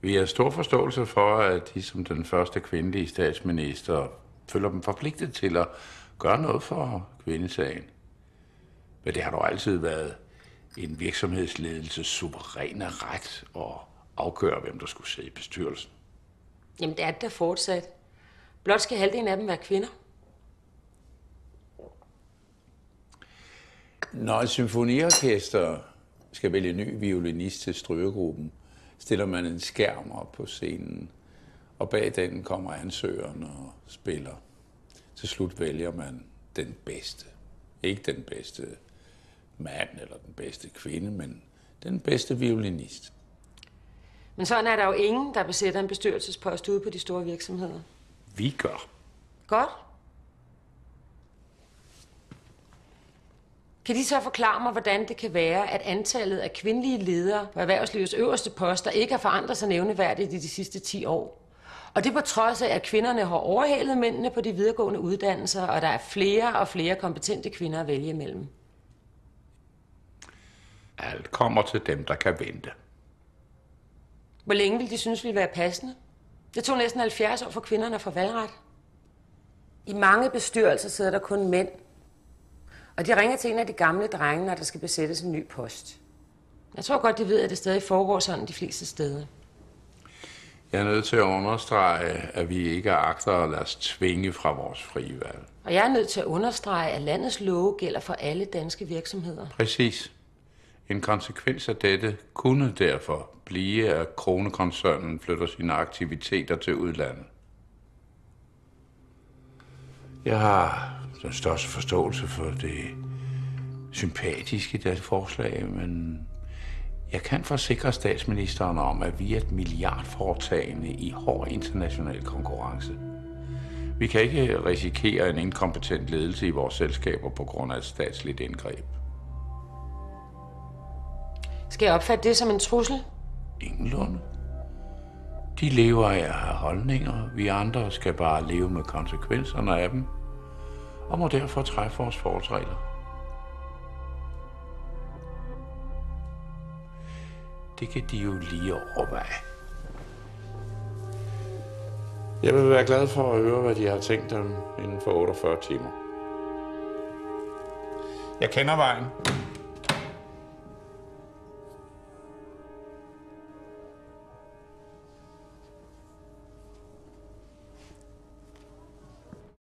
Vi har stor forståelse for, at de som den første kvindelige statsminister føler dem forpligtet til at gøre noget for kvindesagen. Men det har dog altid været en virksomhedsledelses suveræne ret at afgøre, hvem der skulle sidde i bestyrelsen. Jamen, det er det da fortsat. Blot skal halvdelen af dem være kvinder. Når et symfoniorkester skal vælge ny violinist til strygegruppen, stiller man en skærm op på scenen, og bag den kommer ansøgeren og spiller. Til slut vælger man den bedste. Ikke den bedste mand eller den bedste kvinde, men den bedste violinist. Men sådan er der jo ingen, der besætter en bestyrelsespost ude på de store virksomheder. Vi gør. Godt. Kan de så forklare mig, hvordan det kan være, at antallet af kvindelige ledere på erhvervslivets øverste poster ikke har forandret sig nævneværdigt i de sidste 10 år? Og det på trods af, at kvinderne har overhalet mændene på de videregående uddannelser, og der er flere og flere kompetente kvinder at vælge imellem. Alt kommer til dem, der kan vente. Hvor længe vil de synes, ville være passende? Det tog næsten 70 år for kvinderne at få valgret. I mange bestyrelser sidder der kun mænd. Og de ringer til en af de gamle drenge, når der skal besættes en ny post. Jeg tror godt, de ved, at det stadig foregår sådan de fleste steder. Jeg er nødt til at understrege, at vi ikke agter at lade os tvinge fra vores frie valg. Og jeg er nødt til at understrege, at landets love gælder for alle danske virksomheder. Præcis. En konsekvens af dette kunne derfor blive, at Krone-koncernen flytter sine aktiviteter til udlandet. Jeg har den største forståelse for det sympatiske i dette forslag, men jeg kan forsikre statsministeren om, at vi er et milliardforetagende i hård international konkurrence. Vi kan ikke risikere en inkompetent ledelse i vores selskaber på grund af et statsligt indgreb. Skal jeg opfatte det som en trussel? Ingenlunde. De lever af at have holdninger. Vi andre skal bare leve med konsekvenserne af dem, og må derfor træffe vores forholdsregler. Det kan de jo lige overveje. Jeg vil være glad for at høre, hvad de har tænkt dem inden for 48 timer. Jeg kender vejen.